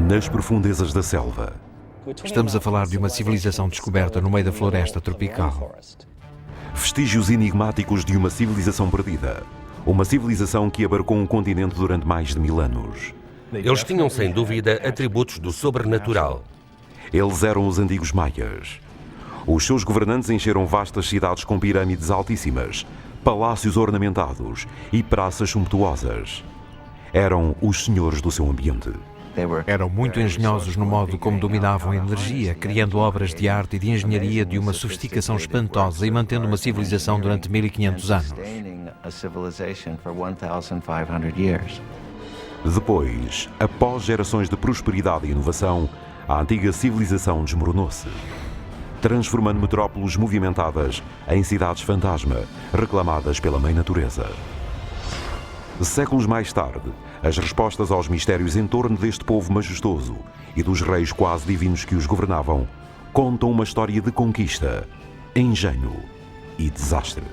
Nas profundezas da selva, Estamos a falar de uma civilização descoberta no meio da floresta tropical. vestígios enigmáticos de uma civilização perdida. Uma civilização que abarcou um continente durante mais de 1000 anos. Eles tinham, sem dúvida, atributos do sobrenatural. Eles eram os antigos maias. Os seus governantes encheram vastas cidades com pirâmides altíssimas, palácios ornamentados e praças sumptuosas. Eram os senhores do seu ambiente. Eram muito engenhosos no modo como dominavam a energia, criando obras de arte e de engenharia de uma sofisticação espantosa e mantendo uma civilização durante 1500 anos. Depois, após gerações de prosperidade e inovação, a antiga civilização desmoronou-se, transformando metrópoles movimentadas em cidades fantasma, reclamadas pela mãe natureza. Séculos mais tarde, as respostas aos mistérios em torno deste povo majestoso e dos reis quase divinos que os governavam contam uma história de conquista, engenho e desastre.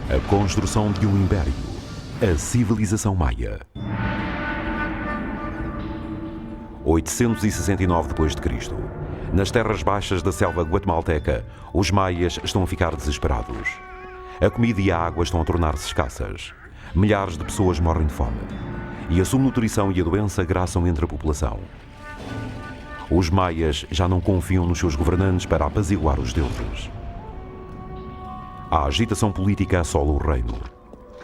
A construção de um império, a civilização maia. 869 d.C. Nas terras baixas da selva guatemalteca, os maias estão a ficar desesperados. A comida e a água estão a tornar-se escassas. Milhares de pessoas morrem de fome. E a subnutrição e a doença graçam entre a população. Os maias já não confiam nos seus governantes para apaziguar os deuses. A agitação política assola o reino.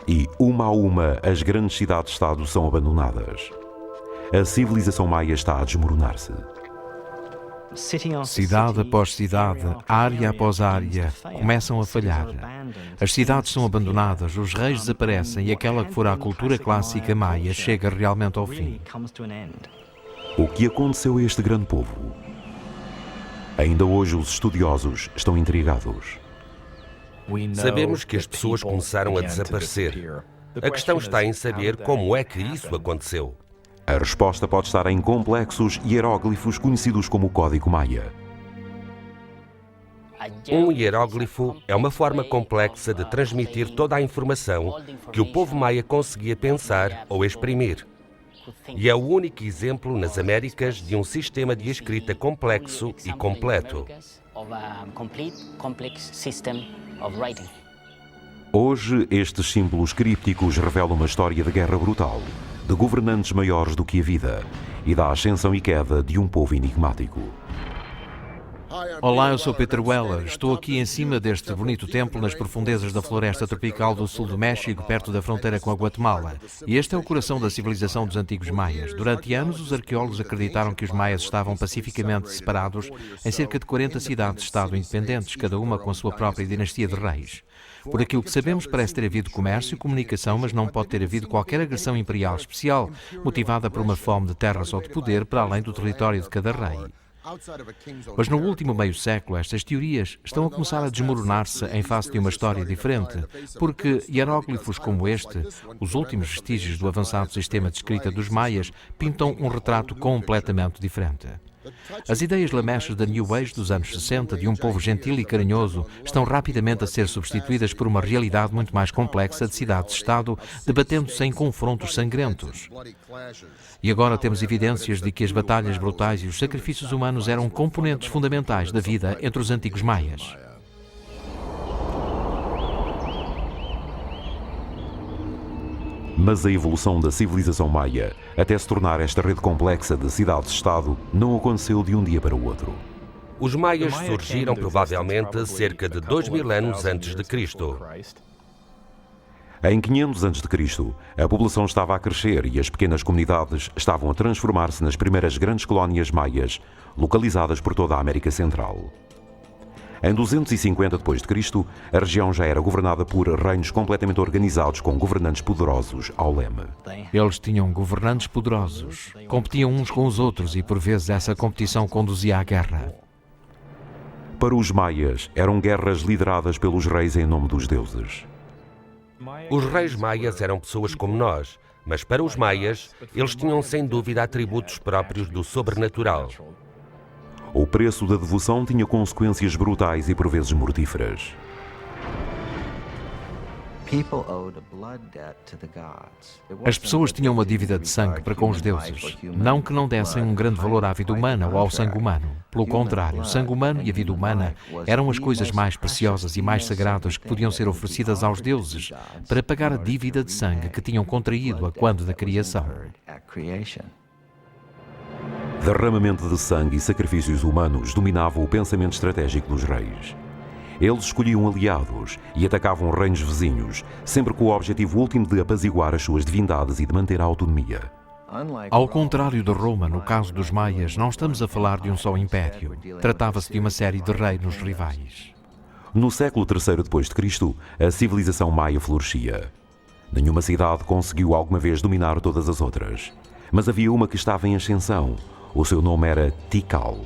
E, uma a uma, as grandes cidades-estado são abandonadas. A civilização maia está a desmoronar-se. Cidade após cidade, área após área, começam a falhar. As cidades são abandonadas, os reis desaparecem e aquela que fora a cultura clássica maia chega realmente ao fim. O que aconteceu a este grande povo? Ainda hoje os estudiosos estão intrigados. Sabemos que as pessoas começaram a desaparecer. A questão está em saber como é que isso aconteceu. A resposta pode estar em complexos hieróglifos conhecidos como Código Maia. Um hieróglifo é uma forma complexa de transmitir toda a informação que o povo maia conseguia pensar ou exprimir. E é o único exemplo nas Américas de um sistema de escrita complexo e completo. Hoje, estes símbolos crípticos revelam uma história de guerra brutal, de governantes maiores do que a vida e da ascensão e queda de um povo enigmático. Olá, eu sou Peter Weller. Estou aqui em cima deste bonito templo nas profundezas da floresta tropical do sul do México, perto da fronteira com a Guatemala. E este é o coração da civilização dos antigos maias. Durante anos, os arqueólogos acreditaram que os maias estavam pacificamente separados em cerca de 40 cidades-estado independentes, cada uma com a sua própria dinastia de reis. Por aquilo que sabemos, parece ter havido comércio e comunicação, mas não pode ter havido qualquer agressão imperial especial, motivada por uma fome de terras ou de poder para além do território de cada rei. Mas no último meio século, estas teorias estão a começar a desmoronar-se em face de uma história diferente, porque hieróglifos como este, os últimos vestígios do avançado sistema de escrita dos maias, pintam um retrato completamente diferente. As ideias lamechas da New Age dos anos 60, de um povo gentil e carinhoso, estão rapidamente a ser substituídas por uma realidade muito mais complexa de cidades-estado, debatendo-se em confrontos sangrentos. E agora temos evidências de que as batalhas brutais e os sacrifícios humanos eram componentes fundamentais da vida entre os antigos maias. Mas a evolução da civilização maia, até se tornar esta rede complexa de cidades-estado, não aconteceu de um dia para o outro. Os maias surgiram provavelmente cerca de 2000 anos antes de Cristo. Em 500 a.C., a população estava a crescer e as pequenas comunidades estavam a transformar-se nas primeiras grandes colónias maias, localizadas por toda a América Central. Em 250 d.C., a região já era governada por reinos completamente organizados com governantes poderosos ao leme. Eles tinham governantes poderosos, competiam uns com os outros e por vezes essa competição conduzia à guerra. Para os maias, eram guerras lideradas pelos reis em nome dos deuses. Os reis maias eram pessoas como nós, mas para os maias, eles tinham sem dúvida atributos próprios do sobrenatural. O preço da devoção tinha consequências brutais e por vezes mortíferas. As pessoas tinham uma dívida de sangue para com os deuses. Não que não dessem um grande valor à vida humana ou ao sangue humano. Pelo contrário, o sangue humano e a vida humana eram as coisas mais preciosas e mais sagradas que podiam ser oferecidas aos deuses para pagar a dívida de sangue que tinham contraído a quando da criação. Derramamento de sangue e sacrifícios humanos dominavam o pensamento estratégico dos reis. Eles escolhiam aliados e atacavam reinos vizinhos, sempre com o objetivo último de apaziguar as suas divindades e de manter a autonomia. Ao contrário de Roma, no caso dos maias, não estamos a falar de um só império. Tratava-se de uma série de reinos rivais. No século III d.C., a civilização maia florescia. Nenhuma cidade conseguiu alguma vez dominar todas as outras. Mas havia uma que estava em ascensão. O seu nome era Tikal.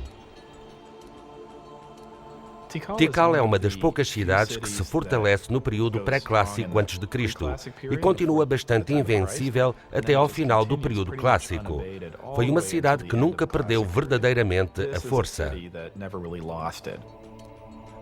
Tikal é uma das poucas cidades que se fortalece no período pré-clássico a.C. e continua bastante invencível até ao final do período clássico. Foi uma cidade que nunca perdeu verdadeiramente a força.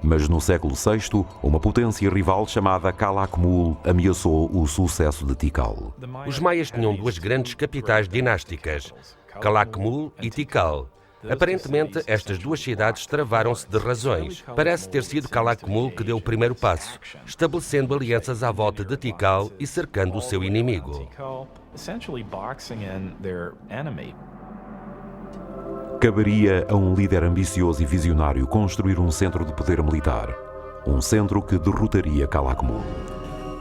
Mas no século VI, uma potência rival chamada Calakmul ameaçou o sucesso de Tikal. Os maias tinham duas grandes capitais dinásticas, Calakmul e Tikal. Aparentemente, estas duas cidades travaram-se de razões. Parece ter sido Calakmul que deu o primeiro passo, estabelecendo alianças à volta de Tikal e cercando o seu inimigo. Caberia a um líder ambicioso e visionário construir um centro de poder militar. Um centro que derrotaria Calakmul.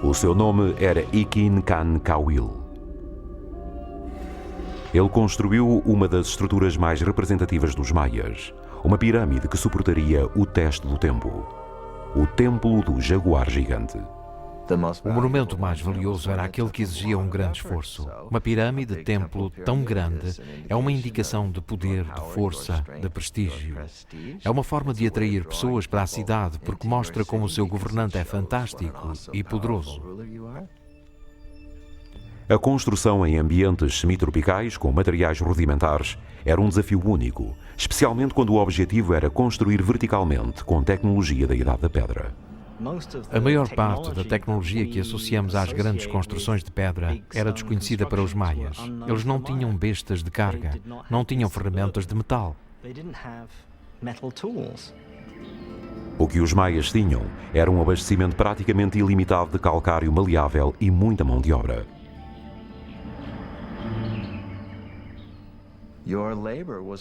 O seu nome era Ikin Khan Kawil. Ele construiu uma das estruturas mais representativas dos maias, uma pirâmide que suportaria o teste do tempo. O Templo do Jaguar Gigante. O monumento mais valioso era aquele que exigia um grande esforço. Uma pirâmide-templo tão grande é uma indicação de poder, de força, de prestígio. É uma forma de atrair pessoas para a cidade porque mostra como o seu governante é fantástico e poderoso. A construção em ambientes semitropicais, com materiais rudimentares, era um desafio único, especialmente quando o objetivo era construir verticalmente, com tecnologia da Idade da Pedra. A maior parte da tecnologia que associamos às grandes construções de pedra era desconhecida para os maias. Eles não tinham bestas de carga, não tinham ferramentas de metal. O que os maias tinham era um abastecimento praticamente ilimitado de calcário maleável e muita mão de obra.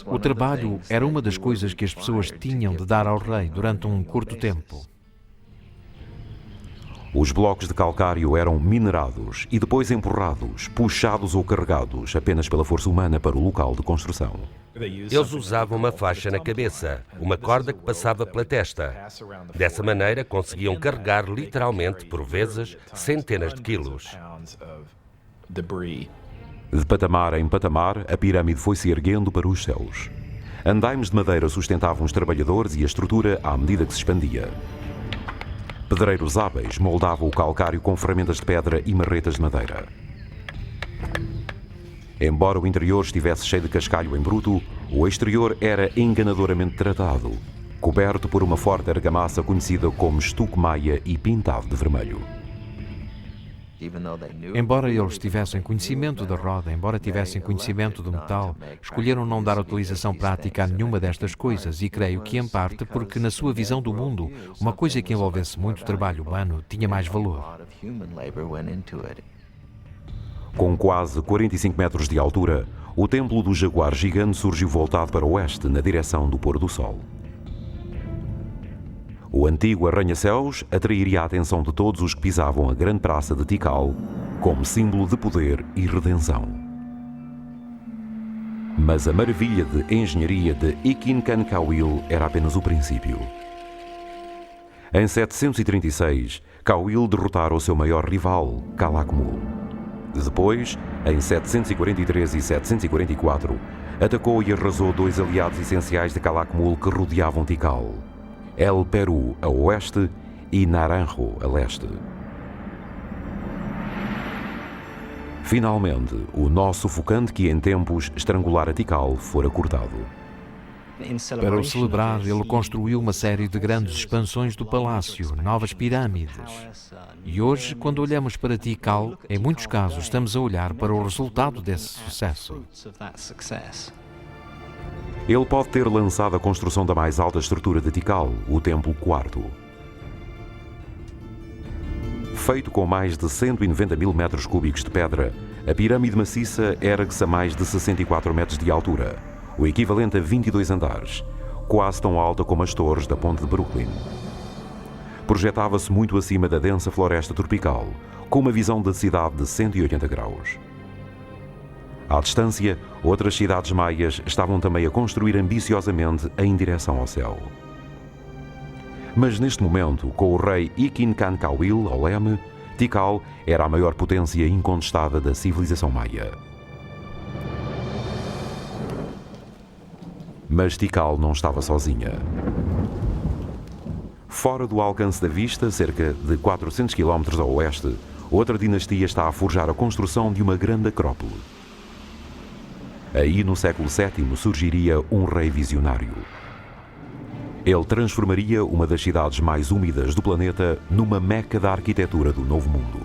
O trabalho era uma das coisas que as pessoas tinham de dar ao rei durante um curto tempo. Os blocos de calcário eram minerados e depois empurrados, puxados ou carregados apenas pela força humana para o local de construção. Eles usavam uma faixa na cabeça, uma corda que passava pela testa. Dessa maneira, conseguiam carregar literalmente, por vezes, centenas de quilos. De patamar em patamar, a pirâmide foi-se erguendo para os céus. Andaimes de madeira sustentavam os trabalhadores e a estrutura à medida que se expandia. Pedreiros hábeis moldavam o calcário com ferramentas de pedra e marretas de madeira. Embora o interior estivesse cheio de cascalho em bruto, o exterior era enganadoramente tratado, coberto por uma forte argamassa conhecida como estuque maia e pintado de vermelho. Embora eles tivessem conhecimento da roda, embora tivessem conhecimento do metal, escolheram não dar utilização prática a nenhuma destas coisas e creio que, em parte, porque na sua visão do mundo, uma coisa que envolvesse muito trabalho humano tinha mais valor. Com quase 45 metros de altura, o Templo do Jaguar Gigante surgiu voltado para o oeste, na direção do pôr do sol. O antigo arranha-céus atrairia a atenção de todos os que pisavam a grande praça de Tikal como símbolo de poder e redenção. Mas a maravilha de engenharia de Ikin Khan Kawil era apenas o princípio. Em 736, Kawil derrotara o seu maior rival, Calakmul. Depois, em 743 e 744, atacou e arrasou dois aliados essenciais de Calakmul que rodeavam Tikal: El Peru a oeste e Naranjo a leste. Finalmente, o nó sufocante que em tempos estrangulara Tikal fora cortado. Para o celebrar, ele construiu uma série de grandes expansões do palácio, novas pirâmides. E hoje, quando olhamos para Tikal, em muitos casos estamos a olhar para o resultado desse sucesso. Ele pode ter lançado a construção da mais alta estrutura de Tikal, o Templo IV. Feito com mais de 190 mil metros cúbicos de pedra, a pirâmide maciça ergue-se a mais de 64 metros de altura, o equivalente a 22 andares, quase tão alta como as torres da ponte de Brooklyn. Projetava-se muito acima da densa floresta tropical, com uma visão da cidade de 180 graus. À distância, outras cidades maias estavam também a construir ambiciosamente em direção ao céu. Mas neste momento, com o rei Iquincancauil ao leme, Tikal era a maior potência incontestada da civilização maia. Mas Tikal não estava sozinha. Fora do alcance da vista, cerca de 400 km a oeste, outra dinastia está a forjar a construção de uma grande acrópole. Aí, no século VII, surgiria um rei visionário. Ele transformaria uma das cidades mais úmidas do planeta numa meca da arquitetura do Novo Mundo.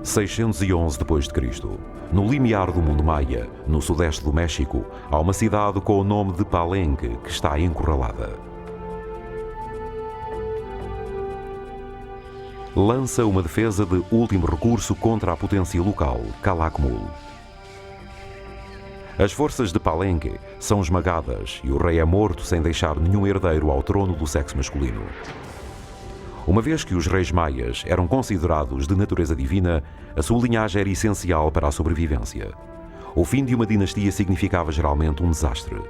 Em 611 d.C., no limiar do mundo maia, no sudeste do México, há uma cidade com o nome de Palenque que está encurralada. Lança uma defesa de último recurso contra a potência local, Calakmul. As forças de Palenque são esmagadas e o rei é morto sem deixar nenhum herdeiro ao trono do sexo masculino. Uma vez que os reis maias eram considerados de natureza divina, a sua linhagem era essencial para a sobrevivência. O fim de uma dinastia significava geralmente um desastre.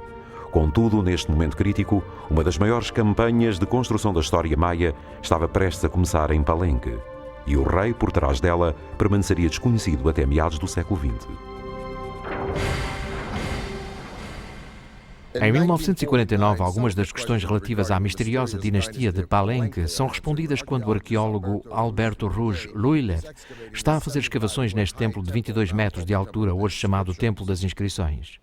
Contudo, neste momento crítico, uma das maiores campanhas de construção da história maia estava prestes a começar em Palenque, e o rei por trás dela permaneceria desconhecido até meados do século XX. Em 1949, algumas das questões relativas à misteriosa dinastia de Palenque são respondidas quando o arqueólogo Alberto Ruge Luyler está a fazer escavações neste templo de 22 metros de altura, hoje chamado Templo das Inscrições.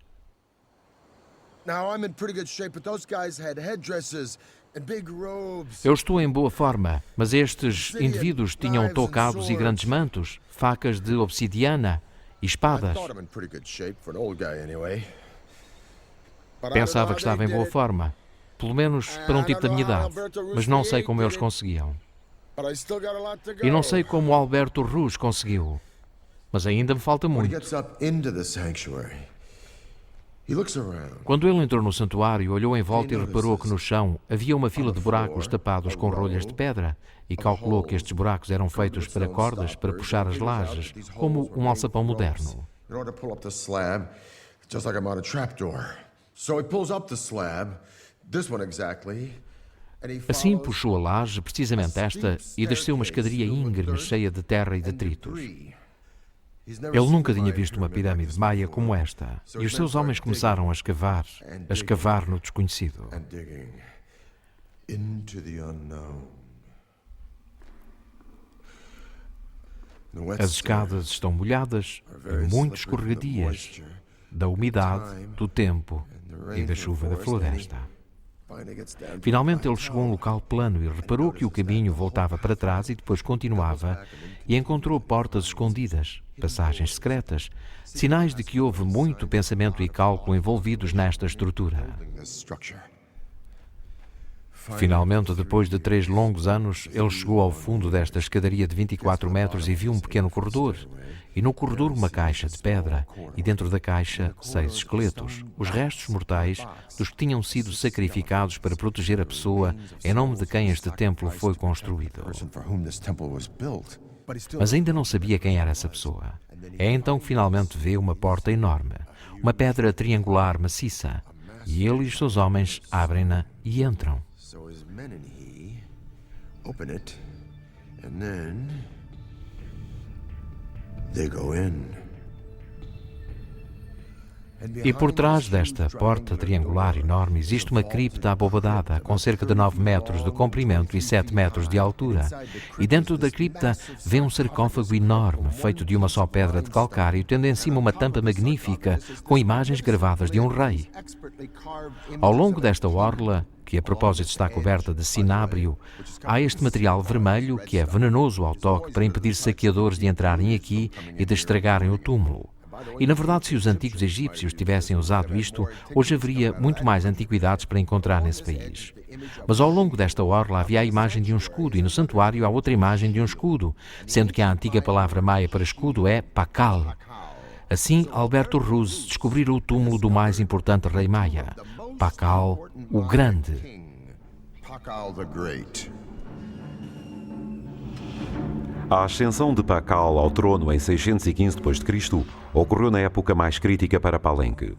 Eu estou em boa forma, mas estes indivíduos tinham toucados e grandes mantos, facas de obsidiana e espadas. Pensava que estava em boa forma, pelo menos para um tipo da minha idade, mas não sei como eles conseguiam. E não sei como Alberto Ruge conseguiu, mas ainda me falta muito. Quando ele entrou no santuário, olhou em volta e reparou que no chão havia uma fila de buracos tapados com rolhas de pedra e calculou que estes buracos eram feitos para cordas para puxar as lajes, como um alçapão moderno. Assim puxou a laje, precisamente esta, e desceu uma escadaria íngreme cheia de terra e detritos. Ele nunca tinha visto uma pirâmide maia como esta, e os seus homens começaram a escavar no desconhecido. As escadas estão molhadas e muito escorregadias, da umidade, do tempo e da chuva da floresta. Finalmente ele chegou a um local plano e reparou que o caminho voltava para trás e depois continuava e encontrou portas escondidas, passagens secretas, sinais de que houve muito pensamento e cálculo envolvidos nesta estrutura. Finalmente, depois de 3 longos anos, ele chegou ao fundo desta escadaria de 24 metros e viu um pequeno corredor. E no corredor uma caixa de pedra, e dentro da caixa 6 esqueletos, os restos mortais dos que tinham sido sacrificados para proteger a pessoa em nome de quem este templo foi construído. Mas ainda não sabia quem era essa pessoa. É então que finalmente vê uma porta enorme, uma pedra triangular maciça, e ele e os seus homens abrem-na e entram. E por trás desta porta triangular enorme existe uma cripta abobadada com cerca de 9 metros de comprimento e 7 metros de altura. E dentro da cripta vê um sarcófago enorme, feito de uma só pedra de calcário, tendo em cima uma tampa magnífica com imagens gravadas de um rei. Ao longo desta orla, que a propósito está coberta de cinábrio, há este material vermelho que é venenoso ao toque para impedir saqueadores de entrarem aqui e de estragarem o túmulo. E, na verdade, se os antigos egípcios tivessem usado isto, hoje haveria muito mais antiguidades para encontrar nesse país. Mas ao longo desta orla havia a imagem de um escudo e no santuário há outra imagem de um escudo, sendo que a antiga palavra maia para escudo é Pakal. Assim, Alberto Ruz descobriu o túmulo do mais importante rei maia, Pakal o Grande. A ascensão de Pakal ao trono em 615 d.C. ocorreu na época mais crítica para Palenque.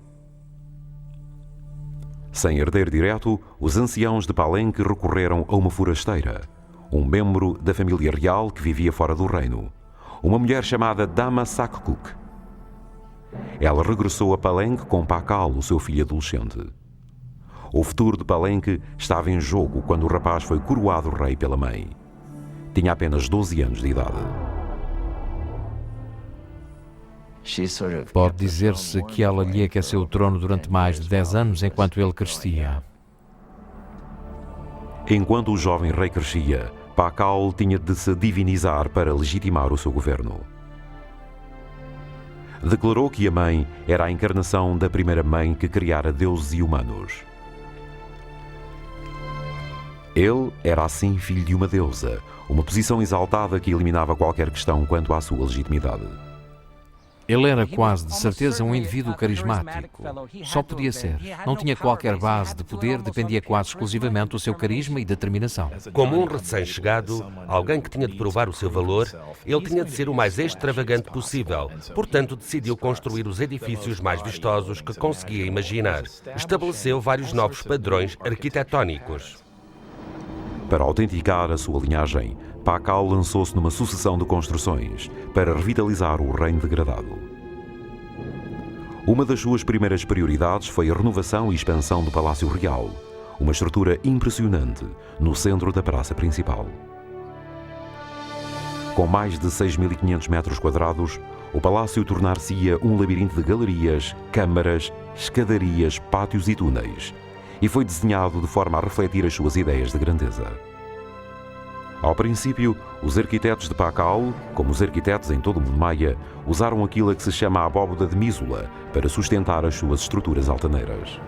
Sem herdeiro direto, os anciãos de Palenque recorreram a uma forasteira, um membro da família real que vivia fora do reino, uma mulher chamada Dama Sakkuk. Ela regressou a Palenque com Pakal, o seu filho adolescente. O futuro de Palenque estava em jogo quando o rapaz foi coroado rei pela mãe. Tinha apenas 12 anos de idade. Pode dizer-se que ela lhe aqueceu o trono durante mais de 10 anos enquanto ele crescia. Enquanto o jovem rei crescia, Pakal tinha de se divinizar para legitimar o seu governo. Declarou que a mãe era a encarnação da primeira mãe que criara deuses e humanos. Ele era assim filho de uma deusa, uma posição exaltada que eliminava qualquer questão quanto à sua legitimidade. Ele era quase de certeza um indivíduo carismático. Só podia ser. Não tinha qualquer base de poder, dependia quase exclusivamente do seu carisma e determinação. Como um recém-chegado, alguém que tinha de provar o seu valor, ele tinha de ser o mais extravagante possível. Portanto, decidiu construir os edifícios mais vistosos que conseguia imaginar. Estabeleceu vários novos padrões arquitetónicos. Para autenticar a sua linhagem, Pakal lançou-se numa sucessão de construções para revitalizar o reino degradado. Uma das suas primeiras prioridades foi a renovação e expansão do Palácio Real, uma estrutura impressionante no centro da praça principal. Com mais de 6.500 metros quadrados, o palácio tornar-se-ia um labirinto de galerias, câmaras, escadarias, pátios e túneis, e foi desenhado de forma a refletir as suas ideias de grandeza. Ao princípio, os arquitetos de Pakal, como os arquitetos em todo o mundo maia, usaram aquilo a que se chama a abóboda de Misula para sustentar as suas estruturas altaneiras.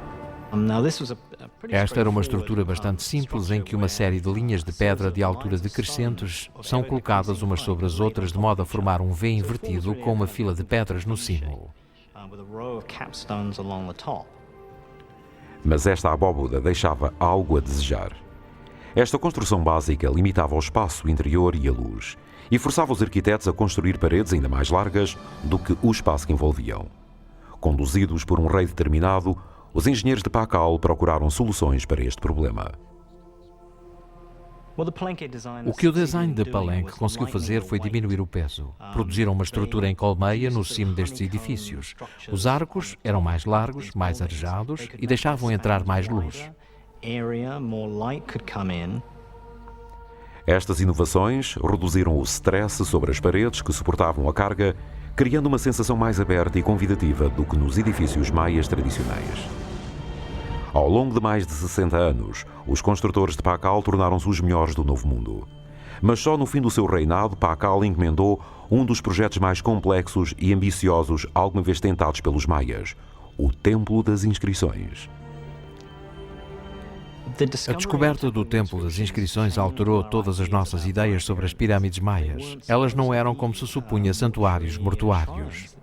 Esta era uma estrutura bastante simples em que uma série de linhas de pedra de alturas decrescentes são colocadas umas sobre as outras de modo a formar um V invertido com uma fila de pedras no cimo. Mas esta abóboda deixava algo a desejar. Esta construção básica limitava o espaço interior e a luz, e forçava os arquitetos a construir paredes ainda mais largas do que o espaço que envolviam. Conduzidos por um rei determinado, os engenheiros de Pakal procuraram soluções para este problema. O que o design de Palenque conseguiu fazer foi diminuir o peso. Produziram uma estrutura em colmeia no cimo destes edifícios. Os arcos eram mais largos, mais arejados e deixavam entrar mais luz. Estas inovações reduziram o stress sobre as paredes que suportavam a carga, criando uma sensação mais aberta e convidativa do que nos edifícios maias tradicionais. Ao longo de mais de 60 anos, os construtores de Pakal tornaram-se os melhores do Novo Mundo. Mas só no fim do seu reinado, Pakal encomendou um dos projetos mais complexos e ambiciosos alguma vez tentados pelos maias, o Templo das Inscrições. A descoberta do Templo das Inscrições alterou todas as nossas ideias sobre as pirâmides maias. Elas não eram, como se supunha, santuários mortuários.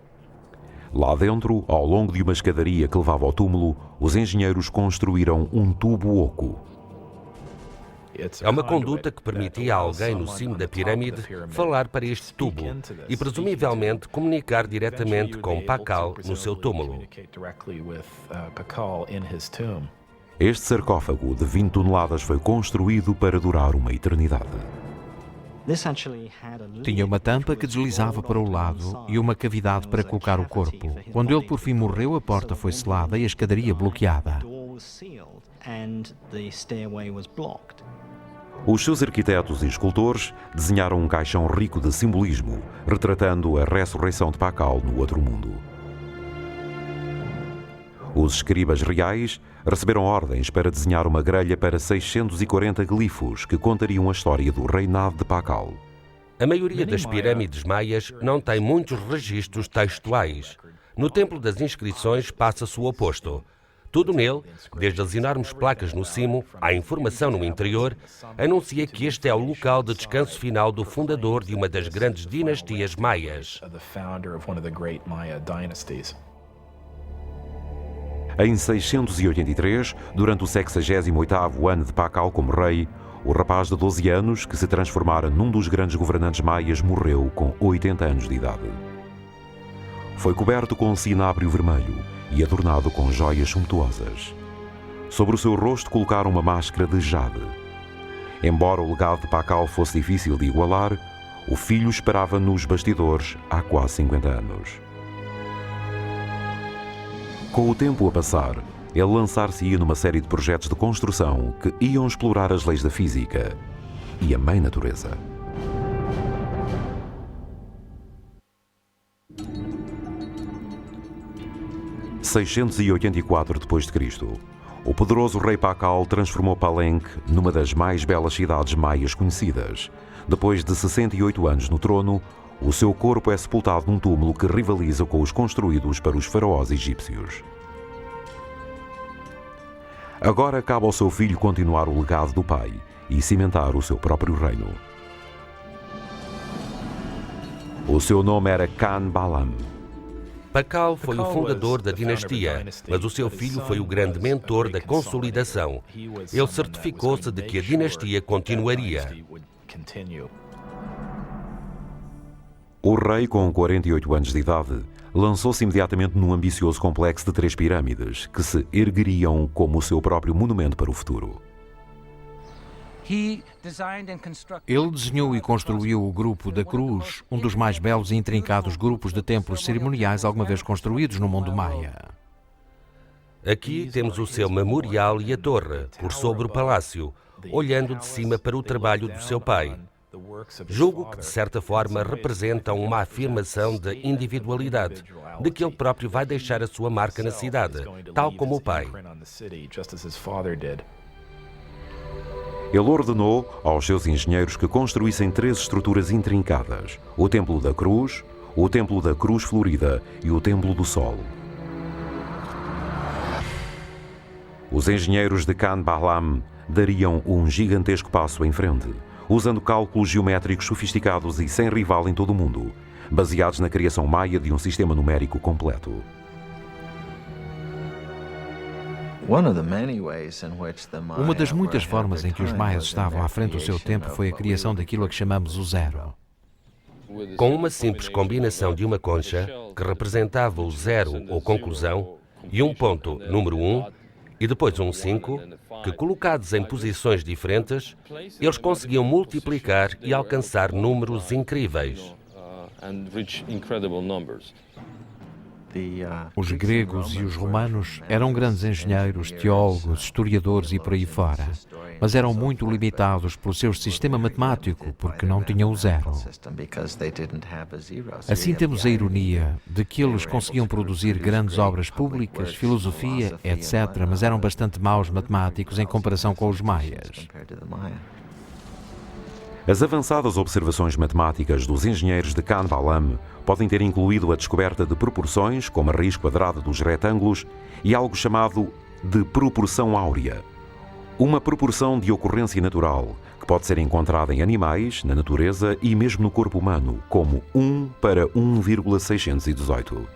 Lá dentro, ao longo de uma escadaria que levava ao túmulo, os engenheiros construíram um tubo oco. É uma conduta que permitia a alguém no cimo da pirâmide falar para este tubo e, presumivelmente, comunicar diretamente com Pakal no seu túmulo. Este sarcófago de 20 toneladas foi construído para durar uma eternidade. Tinha uma tampa que deslizava para o lado e uma cavidade para colocar o corpo. Quando ele por fim morreu, a porta foi selada e a escadaria bloqueada. Os seus arquitetos e escultores desenharam um caixão rico de simbolismo, retratando a ressurreição de Pakal no outro mundo. Os escribas reais receberam ordens para desenhar uma grelha para 640 glifos que contariam a história do reinado de Pakal. A maioria das pirâmides maias não tem muitos registros textuais. No Templo das Inscrições passa-se o oposto. Tudo nele, desde as enormes placas no cimo à informação no interior, anuncia que este é o local de descanso final do fundador de uma das grandes dinastias maias. Em 683, durante o 68º ano de Pakal como rei, o rapaz de 12 anos, que se transformara num dos grandes governantes maias, morreu com 80 anos de idade. Foi coberto com um cinábrio vermelho e adornado com joias suntuosas. Sobre o seu rosto colocaram uma máscara de jade. Embora o legado de Pakal fosse difícil de igualar, o filho esperava nos bastidores há quase 50 anos. Com o tempo a passar, ele lançar-se-ia numa série de projetos de construção que iam explorar as leis da física e a mãe natureza. Em 684 d.C., o poderoso rei Pakal transformou Palenque numa das mais belas cidades maias conhecidas. Depois de 68 anos no trono, o seu corpo é sepultado num túmulo que rivaliza com os construídos para os faraós egípcios. Agora cabe ao seu filho continuar o legado do pai e cimentar o seu próprio reino. O seu nome era Khan Balam. Pakal foi o fundador da dinastia, mas o seu filho foi o grande mentor da consolidação. Ele certificou-se de que a dinastia continuaria. O rei, com 48 anos de idade, lançou-se imediatamente num ambicioso complexo de 3 pirâmides, que se ergueriam como o seu próprio monumento para o futuro. Ele desenhou e construiu o Grupo da Cruz, um dos mais belos e intrincados grupos de templos cerimoniais alguma vez construídos no mundo maia. Aqui temos o seu memorial e a torre, por sobre o palácio, olhando de cima para o trabalho do seu pai. Julgo que, de certa forma, representam uma afirmação de individualidade, de que ele próprio vai deixar a sua marca na cidade, tal como o pai. Ele ordenou aos seus engenheiros que construíssem 3 estruturas intrincadas: o Templo da Cruz, o Templo da Cruz Florida e o Templo do Sol. Os engenheiros de Khan Balam dariam um gigantesco passo em frente, usando cálculos geométricos sofisticados e sem rival em todo o mundo, baseados na criação maia de um sistema numérico completo. Uma das muitas formas em que os maias estavam à frente do seu tempo foi a criação daquilo a que chamamos o zero. Com uma simples combinação de uma concha, que representava o zero ou conclusão, e um ponto número 1, e depois um 5, que colocados em posições diferentes, eles conseguiam multiplicar e alcançar números incríveis. Os gregos e os romanos eram grandes engenheiros, teólogos, historiadores e por aí fora, mas eram muito limitados pelo seu sistema matemático, porque não tinham o zero. Assim temos a ironia de que eles conseguiam produzir grandes obras públicas, filosofia, etc., mas eram bastante maus matemáticos em comparação com os maias. As avançadas observações matemáticas dos engenheiros de Khan Balam podem ter incluído a descoberta de proporções, como a raiz quadrada dos retângulos, e algo chamado de proporção áurea, uma proporção de ocorrência natural que pode ser encontrada em animais, na natureza e mesmo no corpo humano, como 1 para 1,618.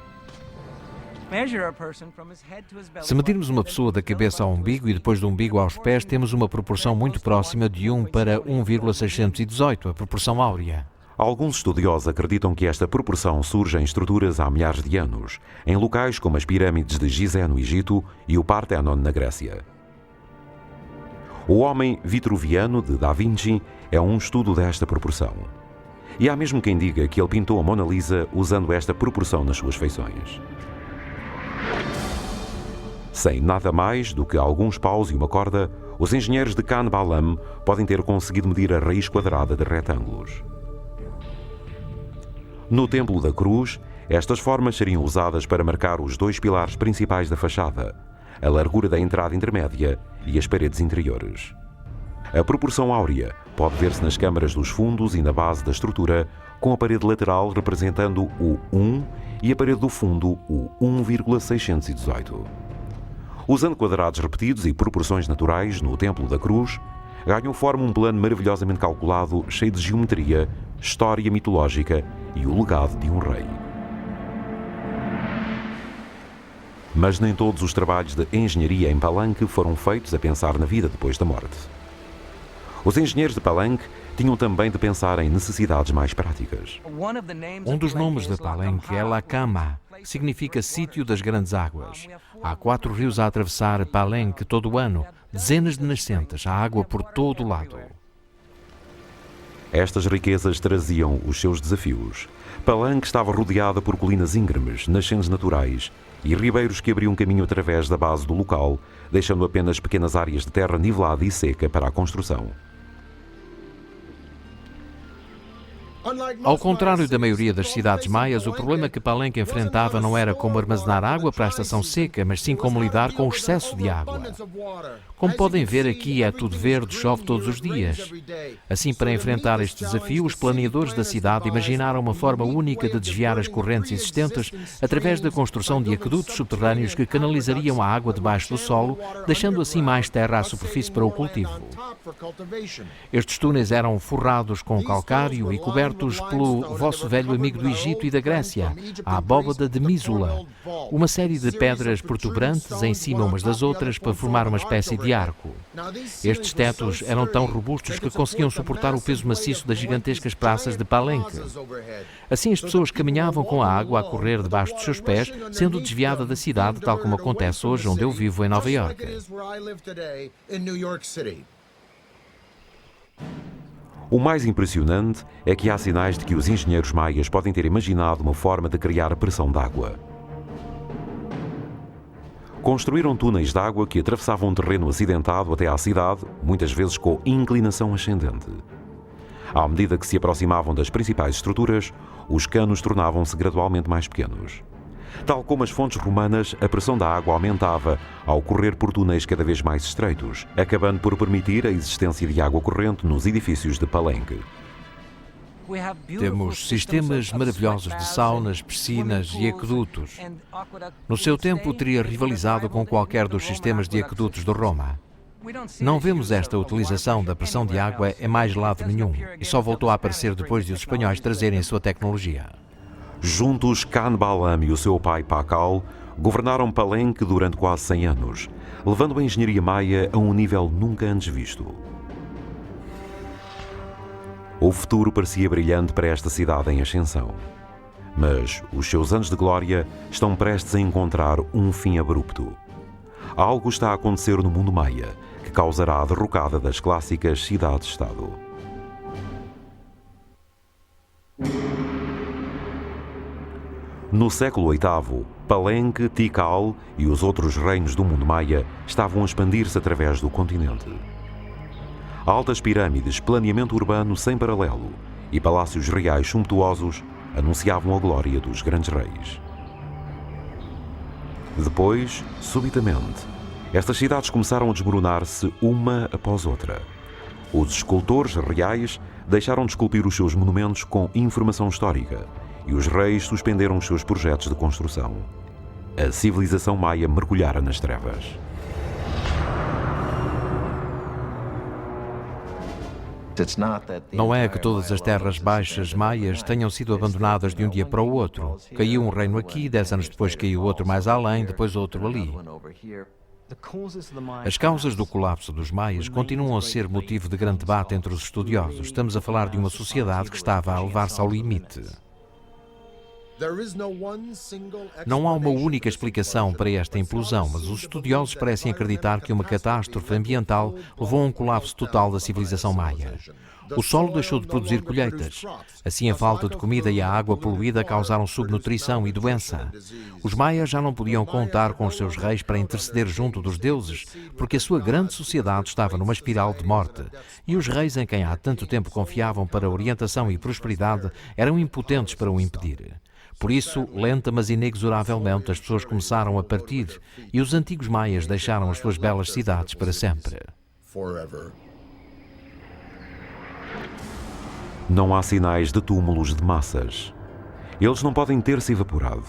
Se medirmos uma pessoa da cabeça ao umbigo e depois do umbigo aos pés, temos uma proporção muito próxima de 1 para 1,618, a proporção áurea. Alguns estudiosos acreditam que esta proporção surge em estruturas há milhares de anos, em locais como as pirâmides de Gizé no Egito e o Partenon na Grécia. O Homem Vitruviano, de Da Vinci, é um estudo desta proporção. E há mesmo quem diga que ele pintou a Mona Lisa usando esta proporção nas suas feições. Sem nada mais do que alguns paus e uma corda, os engenheiros de Khan Baalam podem ter conseguido medir a raiz quadrada de retângulos. No Templo da Cruz, estas formas seriam usadas para marcar os dois pilares principais da fachada, a largura da entrada intermédia e as paredes interiores. A proporção áurea pode ver-se nas câmaras dos fundos e na base da estrutura, com a parede lateral representando o 1 e a parede do fundo o 1,618. Usando quadrados repetidos e proporções naturais no Templo da Cruz, ganham forma um plano maravilhosamente calculado, cheio de geometria, história mitológica e o legado de um rei. Mas nem todos os trabalhos de engenharia em Palenque foram feitos a pensar na vida depois da morte. Os engenheiros de Palenque tinham também de pensar em necessidades mais práticas. Um dos nomes de Palenque é Lacama, que significa sítio das grandes águas. Há 4 rios a atravessar Palenque todo o ano, dezenas de nascentes, há água por todo o lado. Estas riquezas traziam os seus desafios. Palenque estava rodeada por colinas íngremes, nascentes naturais e ribeiros que abriam caminho através da base do local, deixando apenas pequenas áreas de terra nivelada e seca para a construção. Ao contrário da maioria das cidades maias, o problema que Palenque enfrentava não era como armazenar água para a estação seca, mas sim como lidar com o excesso de água. Como podem ver aqui, é tudo verde, chove todos os dias. Assim, para enfrentar este desafio, os planeadores da cidade imaginaram uma forma única de desviar as correntes existentes através da construção de aquedutos subterrâneos que canalizariam a água debaixo do solo, deixando assim mais terra à superfície para o cultivo. Estes túneis eram forrados com calcário e cobertos pelo vosso velho amigo do Egito e da Grécia, a abóbada de Mísula, uma série de pedras protuberantes em cima umas das outras para formar uma espécie de arco. Estes tetos eram tão robustos que conseguiam suportar o peso maciço das gigantescas praças de Palenque. Assim as pessoas caminhavam com a água a correr debaixo dos seus pés, sendo desviada da cidade, tal como acontece hoje onde eu vivo, em Nova Iorque. O mais impressionante é que há sinais de que os engenheiros maias podem ter imaginado uma forma de criar pressão de água. Construíram túneis de água que atravessavam um terreno acidentado até à cidade, muitas vezes com inclinação ascendente. À medida que se aproximavam das principais estruturas, os canos tornavam-se gradualmente mais pequenos. Tal como as fontes romanas, a pressão da água aumentava ao correr por túneis cada vez mais estreitos, acabando por permitir a existência de água corrente nos edifícios de Palenque. Temos sistemas maravilhosos de saunas, piscinas e aquedutos. No seu tempo, teria rivalizado com qualquer dos sistemas de aquedutos de Roma. Não vemos esta utilização da pressão de água em mais lado nenhum, e só voltou a aparecer depois de os espanhóis trazerem a sua tecnologia. Juntos, Khan Baalam e o seu pai Pakal governaram Palenque durante quase 100 anos, levando a engenharia maia a um nível nunca antes visto. O futuro parecia brilhante para esta cidade em ascensão. Mas os seus anos de glória estão prestes a encontrar um fim abrupto. Algo está a acontecer no mundo maia que causará a derrocada das clássicas cidades-estado. No século VIII, Palenque, Tikal e os outros reinos do mundo maia estavam a expandir-se através do continente. Altas pirâmides, planeamento urbano sem paralelo e palácios reais suntuosos anunciavam a glória dos grandes reis. Depois, subitamente, estas cidades começaram a desmoronar-se uma após outra. Os escultores reais deixaram de esculpir os seus monumentos com informação histórica e os reis suspenderam os seus projetos de construção. A civilização maia mergulhara nas trevas. Não é que todas as terras baixas maias tenham sido abandonadas de um dia para o outro. Caiu um reino aqui, 10 anos depois caiu outro mais além, depois outro ali. As causas do colapso dos maias continuam a ser motivo de grande debate entre os estudiosos. Estamos a falar de uma sociedade que estava a levar-se ao limite. Não há uma única explicação para esta implosão, mas os estudiosos parecem acreditar que uma catástrofe ambiental levou a um colapso total da civilização maia. O solo deixou de produzir colheitas. Assim, a falta de comida e a água poluída causaram subnutrição e doença. Os maias já não podiam contar com os seus reis para interceder junto dos deuses, porque a sua grande sociedade estava numa espiral de morte. E os reis em quem há tanto tempo confiavam para orientação e prosperidade eram impotentes para o impedir. Por isso, lenta mas inexoravelmente, as pessoas começaram a partir e os antigos maias deixaram as suas belas cidades para sempre. Não há sinais de túmulos de massas. Eles não podem ter-se evaporado.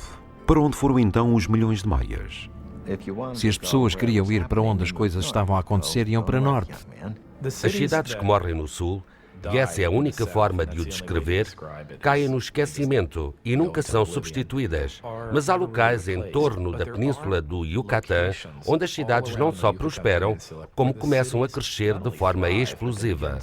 Para onde foram então os milhões de maias? Se as pessoas queriam ir para onde as coisas estavam a acontecer, iam para norte. As cidades que morrem no sul, e essa é a única forma de o descrever, caem no esquecimento e nunca são substituídas. Mas há locais em torno da península do Yucatán onde as cidades não só prosperam, como começam a crescer de forma explosiva.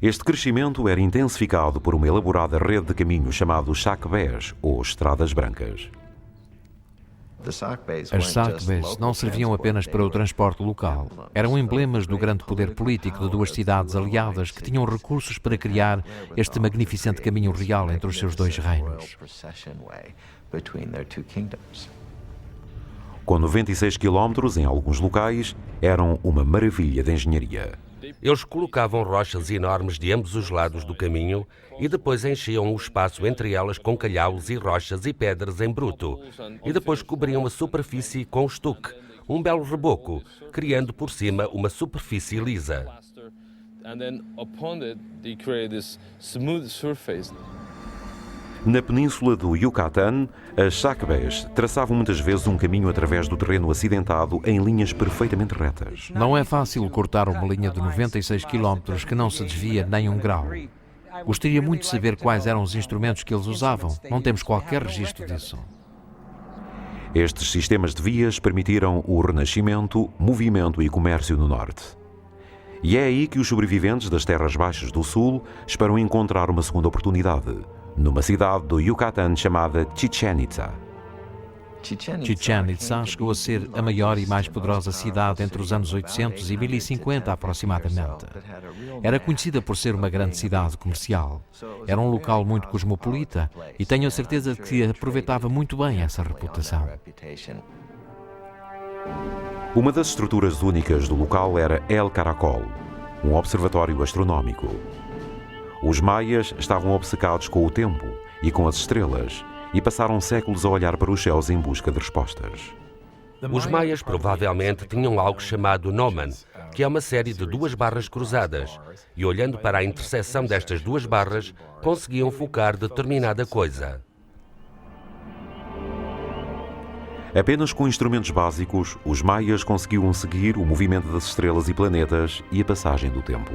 Este crescimento era intensificado por uma elaborada rede de caminhos chamados Shakbés, ou Estradas Brancas. As Shakbés não serviam apenas para o transporte local. Eram emblemas do grande poder político de duas cidades aliadas que tinham recursos para criar este magnificente caminho real entre os seus dois reinos. Com 96 quilómetros em alguns locais, eram uma maravilha de engenharia. Eles colocavam rochas enormes de ambos os lados do caminho e depois enchiam o espaço entre elas com calhaus e rochas e pedras em bruto. E depois cobriam a superfície com estuque, um belo reboco, criando por cima uma superfície lisa. Na península do Yucatán, as Shakbés traçavam muitas vezes um caminho através do terreno acidentado em linhas perfeitamente retas. Não é fácil cortar uma linha de 96 quilómetros que não se desvia nem um grau. Gostaria muito de saber quais eram os instrumentos que eles usavam. Não temos qualquer registro disso. Estes sistemas de vias permitiram o renascimento, movimento e comércio no norte. E é aí que os sobreviventes das terras baixas do sul esperam encontrar uma segunda oportunidade, numa cidade do Yucatán chamada Chichén Itzá. Chichén Itzá chegou a ser a maior e mais poderosa cidade entre os anos 800 e 1050 aproximadamente. Era conhecida por ser uma grande cidade comercial. Era um local muito cosmopolita e tenho a certeza de que aproveitava muito bem essa reputação. Uma das estruturas únicas do local era El Caracol, um observatório astronómico. Os maias estavam obcecados com o tempo e com as estrelas e passaram séculos a olhar para os céus em busca de respostas. Os maias provavelmente tinham algo chamado Gnomon, que é uma série de duas barras cruzadas, e olhando para a interseção destas duas barras, conseguiam focar determinada coisa. Apenas com instrumentos básicos, os maias conseguiam seguir o movimento das estrelas e planetas e a passagem do tempo.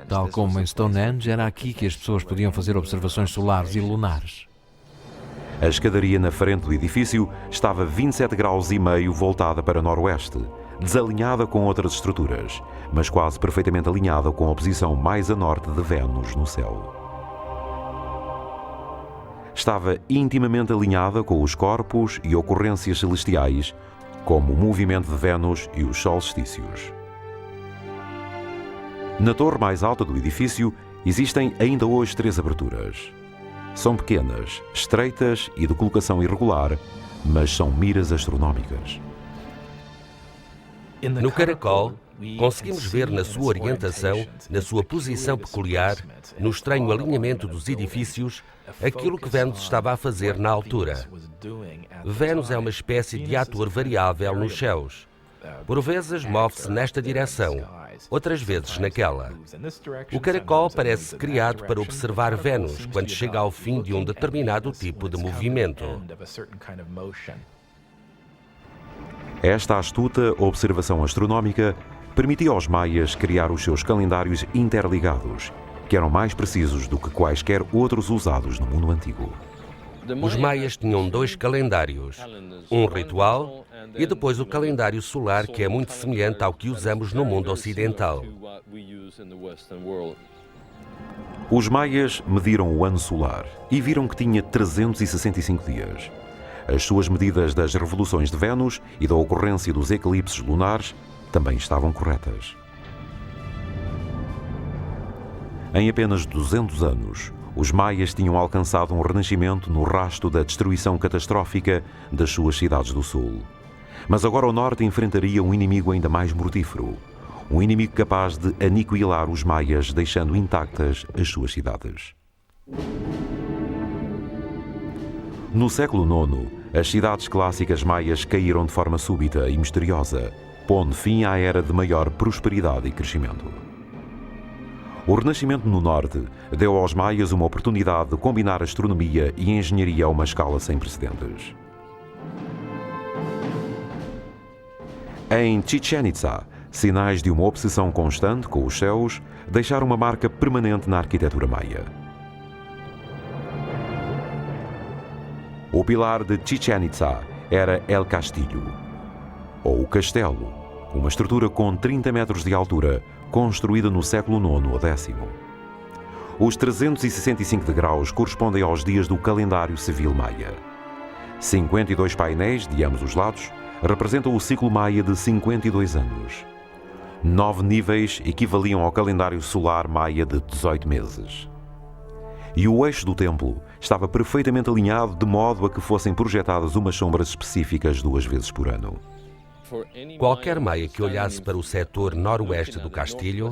Tal como em Stonehenge, era aqui que as pessoas podiam fazer observações solares e lunares. A escadaria na frente do edifício estava 27 graus e meio voltada para noroeste, desalinhada com outras estruturas, mas quase perfeitamente alinhada com a posição mais a norte de Vênus no céu. Estava intimamente alinhada com os corpos e ocorrências celestiais, como o movimento de Vênus e os solstícios. Na torre mais alta do edifício existem ainda hoje 3 aberturas. São pequenas, estreitas e de colocação irregular, mas são miras astronómicas. No caracol, conseguimos ver na sua orientação, na sua posição peculiar, no estranho alinhamento dos edifícios, aquilo que Vênus estava a fazer na altura. Vênus é uma espécie de ator variável nos céus. Por vezes move-se nesta direção, outras vezes naquela. O caracol parece criado para observar Vênus quando chega ao fim de um determinado tipo de movimento. Esta astuta observação astronómica permitia aos maias criar os seus calendários interligados, que eram mais precisos do que quaisquer outros usados no mundo antigo. Os maias tinham 2 calendários, um ritual e depois o calendário solar, que é muito semelhante ao que usamos no mundo ocidental. Os maias mediram o ano solar e viram que tinha 365 dias. As suas medidas das revoluções de Vênus e da ocorrência dos eclipses lunares também estavam corretas. Em apenas 200 anos, os maias tinham alcançado um renascimento no rasto da destruição catastrófica das suas cidades do sul. Mas agora o norte enfrentaria um inimigo ainda mais mortífero. Um inimigo capaz de aniquilar os maias, deixando intactas as suas cidades. No século IX, as cidades clássicas maias caíram de forma súbita e misteriosa, pondo fim à era de maior prosperidade e crescimento. O Renascimento no Norte deu aos maias uma oportunidade de combinar astronomia e engenharia a uma escala sem precedentes. Em Chichén Itzá, sinais de uma obsessão constante com os céus deixaram uma marca permanente na arquitetura maia. O pilar de Chichén Itzá era El Castillo, ou o Castelo, uma estrutura com 30 metros de altura, construída no século IX ou X. Os 365 degraus correspondem aos dias do calendário civil maia. 52 painéis de ambos os lados representam o ciclo maia de 52 anos. 9 níveis equivaliam ao calendário solar maia de 18 meses. E o eixo do templo estava perfeitamente alinhado de modo a que fossem projetadas umas sombras específicas 2 vezes por ano. Qualquer maia que olhasse para o setor noroeste do castilho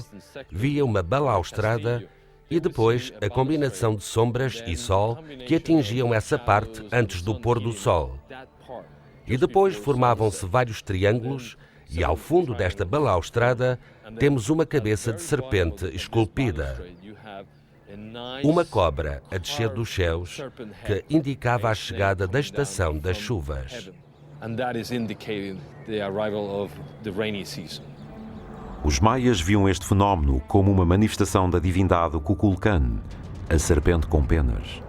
via uma balaustrada e depois a combinação de sombras e sol que atingiam essa parte antes do pôr do sol. E depois formavam-se vários triângulos e ao fundo desta balaustrada temos uma cabeça de serpente esculpida. Uma cobra a descer dos céus que indicava a chegada da estação das chuvas. Os maias viam este fenómeno como uma manifestação da divindade Kukulkan, a serpente com penas.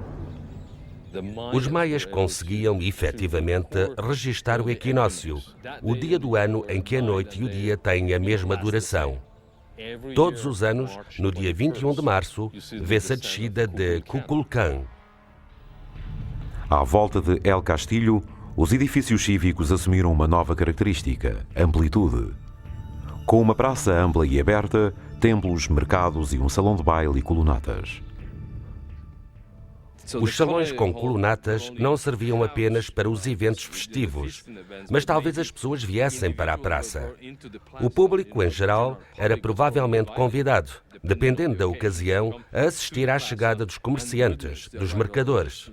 Os maias conseguiam, efetivamente, registar o equinócio, o dia do ano em que a noite e o dia têm a mesma duração. Todos os anos, no dia 21 de março, vê-se a descida de Kukulkan. À volta de El Castillo, os edifícios cívicos assumiram uma nova característica, amplitude. Com uma praça ampla e aberta, templos, mercados e um salão de baile e colunatas. Os salões com colunatas não serviam apenas para os eventos festivos, mas talvez as pessoas viessem para a praça. O público, em geral, era provavelmente convidado, dependendo da ocasião, a assistir à chegada dos comerciantes, dos mercadores.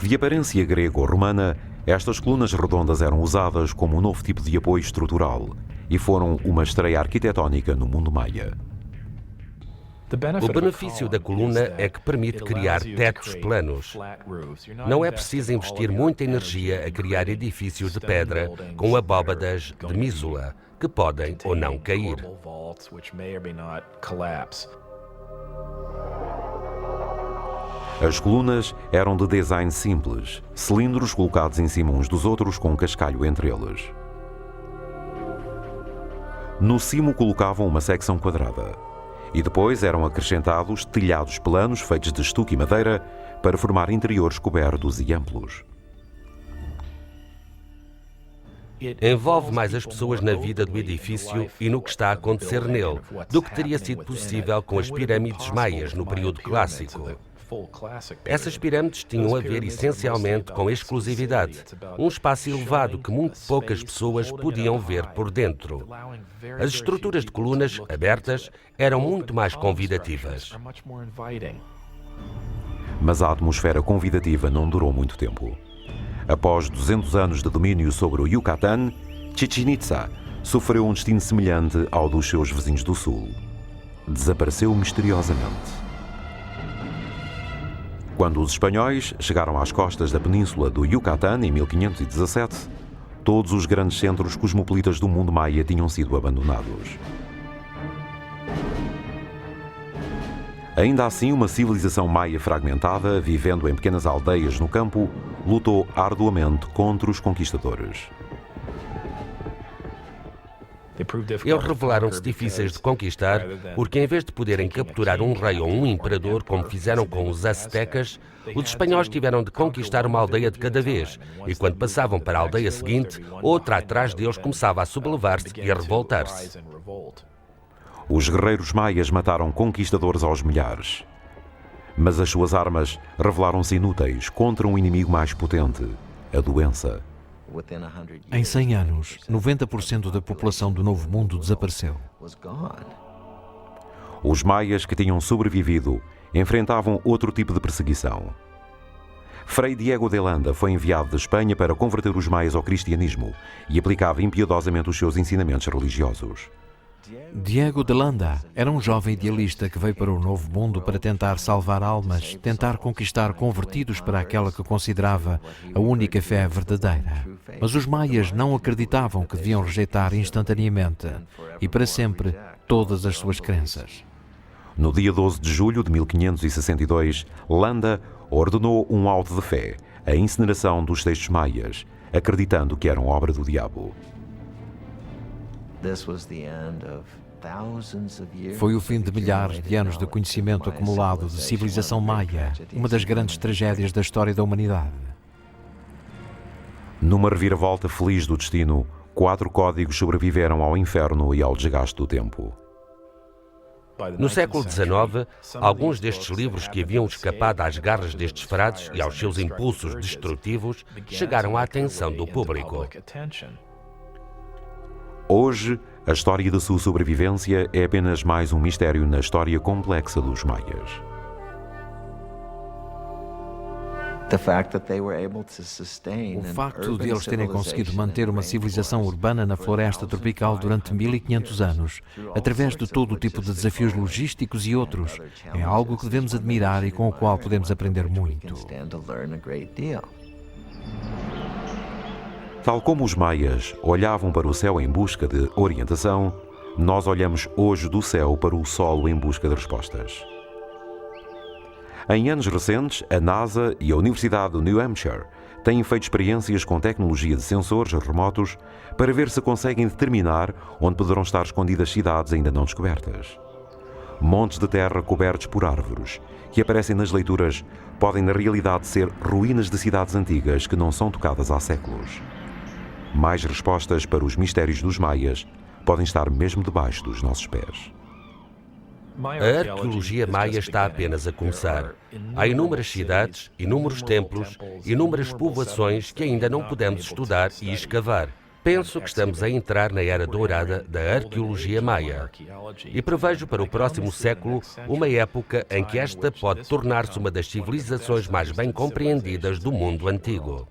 De aparência grega ou romana, estas colunas redondas eram usadas como um novo tipo de apoio estrutural e foram uma estreia arquitetónica no mundo maia. O benefício da coluna é que permite criar tetos planos. Não é preciso investir muita energia a criar edifícios de pedra com abóbadas de mísula, que podem ou não cair. As colunas eram de design simples, cilindros colocados em cima uns dos outros com um cascalho entre eles. No cimo colocavam uma secção quadrada e depois eram acrescentados telhados planos feitos de estuque e madeira para formar interiores cobertos e amplos. Envolve mais as pessoas na vida do edifício e no que está a acontecer nele, do que teria sido possível com as pirâmides maias no período clássico. Essas pirâmides tinham a ver essencialmente com exclusividade, um espaço elevado que muito poucas pessoas podiam ver por dentro. As estruturas de colunas abertas eram muito mais convidativas. Mas a atmosfera convidativa não durou muito tempo. Após 200 anos de domínio sobre o Yucatán, Chichén Itzá sofreu um destino semelhante ao dos seus vizinhos do sul. Desapareceu misteriosamente. Quando os espanhóis chegaram às costas da península do Yucatán em 1517, todos os grandes centros cosmopolitas do mundo maia tinham sido abandonados. Ainda assim, uma civilização maia fragmentada, vivendo em pequenas aldeias no campo, lutou arduamente contra os conquistadores. Eles revelaram-se difíceis de conquistar porque, em vez de poderem capturar um rei ou um imperador, como fizeram com os aztecas, os espanhóis tiveram de conquistar uma aldeia de cada vez, e quando passavam para a aldeia seguinte, outra atrás deles começava a sublevar-se e a revoltar-se. Os guerreiros maias mataram conquistadores aos milhares. Mas as suas armas revelaram-se inúteis contra um inimigo mais potente, a doença. Em 100 anos, 90% da população do Novo Mundo desapareceu. Os maias que tinham sobrevivido enfrentavam outro tipo de perseguição. Frei Diego de Landa foi enviado de Espanha para converter os maias ao cristianismo e aplicava impiedosamente os seus ensinamentos religiosos. Diego de Landa era um jovem idealista que veio para o Novo Mundo para tentar salvar almas, tentar conquistar convertidos para aquela que considerava a única fé verdadeira. Mas os maias não acreditavam que deviam rejeitar instantaneamente e para sempre todas as suas crenças. No dia 12 de julho de 1562, Landa ordenou um auto de fé, a incineração dos textos maias, acreditando que eram obra do diabo. Foi o fim de milhares de anos de conhecimento acumulado de civilização maia, uma das grandes tragédias da história da humanidade. Numa reviravolta feliz do destino, 4 códigos sobreviveram ao inferno e ao desgaste do tempo. No século XIX, alguns destes livros que haviam escapado às garras destes frades e aos seus impulsos destrutivos chegaram à atenção do público. Hoje, a história da sua sobrevivência é apenas mais um mistério na história complexa dos maias. O facto de eles terem conseguido manter uma civilização urbana na floresta tropical durante 1500 anos, através de todo o tipo de desafios logísticos e outros, é algo que devemos admirar e com o qual podemos aprender muito. Tal como os maias olhavam para o céu em busca de orientação, nós olhamos hoje do céu para o solo em busca de respostas. Em anos recentes, a NASA e a Universidade de New Hampshire têm feito experiências com tecnologia de sensores remotos para ver se conseguem determinar onde poderão estar escondidas cidades ainda não descobertas. Montes de terra cobertos por árvores, que aparecem nas leituras, podem na realidade ser ruínas de cidades antigas que não são tocadas há séculos. Mais respostas para os mistérios dos maias podem estar mesmo debaixo dos nossos pés. A arqueologia maia está apenas a começar. Há inúmeras cidades, inúmeros templos, inúmeras povoações que ainda não pudemos estudar e escavar. Penso que estamos a entrar na era dourada da arqueologia maia. E prevejo para o próximo século uma época em que esta pode tornar-se uma das civilizações mais bem compreendidas do mundo antigo.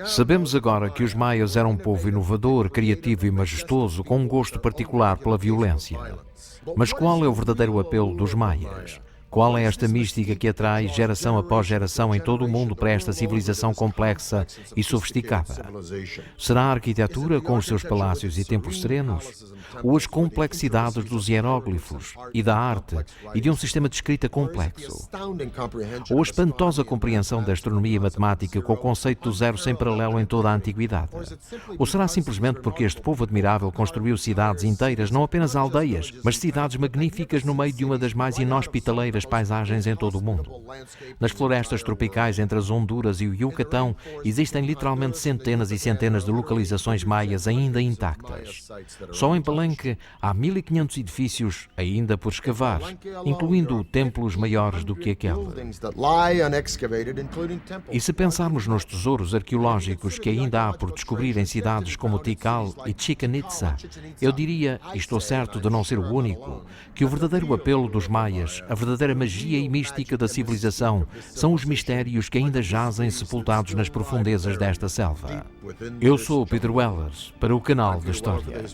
Sabemos agora que os maias eram um povo inovador, criativo e majestoso, com um gosto particular pela violência. Mas qual é o verdadeiro apelo dos maias? Qual é esta mística que atrai geração após geração em todo o mundo para esta civilização complexa e sofisticada? Será a arquitetura com os seus palácios e templos serenos? Ou as complexidades dos hieróglifos e da arte e de um sistema de escrita complexo? Ou a espantosa compreensão da astronomia e matemática com o conceito do zero sem paralelo em toda a antiguidade? Ou será simplesmente porque este povo admirável construiu cidades inteiras, não apenas aldeias, mas cidades magníficas no meio de uma das mais inhospitaleiras paisagens em todo o mundo? Nas florestas tropicais entre as Honduras e o Yucatão existem literalmente centenas e centenas de localizações maias ainda intactas. Só em Palenque há 1500 edifícios ainda por escavar, incluindo templos maiores do que aquele. E se pensarmos nos tesouros arqueológicos que ainda há por descobrir em cidades como Tikal e Chichén Itzá, eu diria, e estou certo de não ser o único, que o verdadeiro apelo dos maias, a verdadeira magia e mística da civilização, são os mistérios que ainda jazem sepultados nas profundezas desta selva. Eu sou o Peter Wellers, para o canal da História.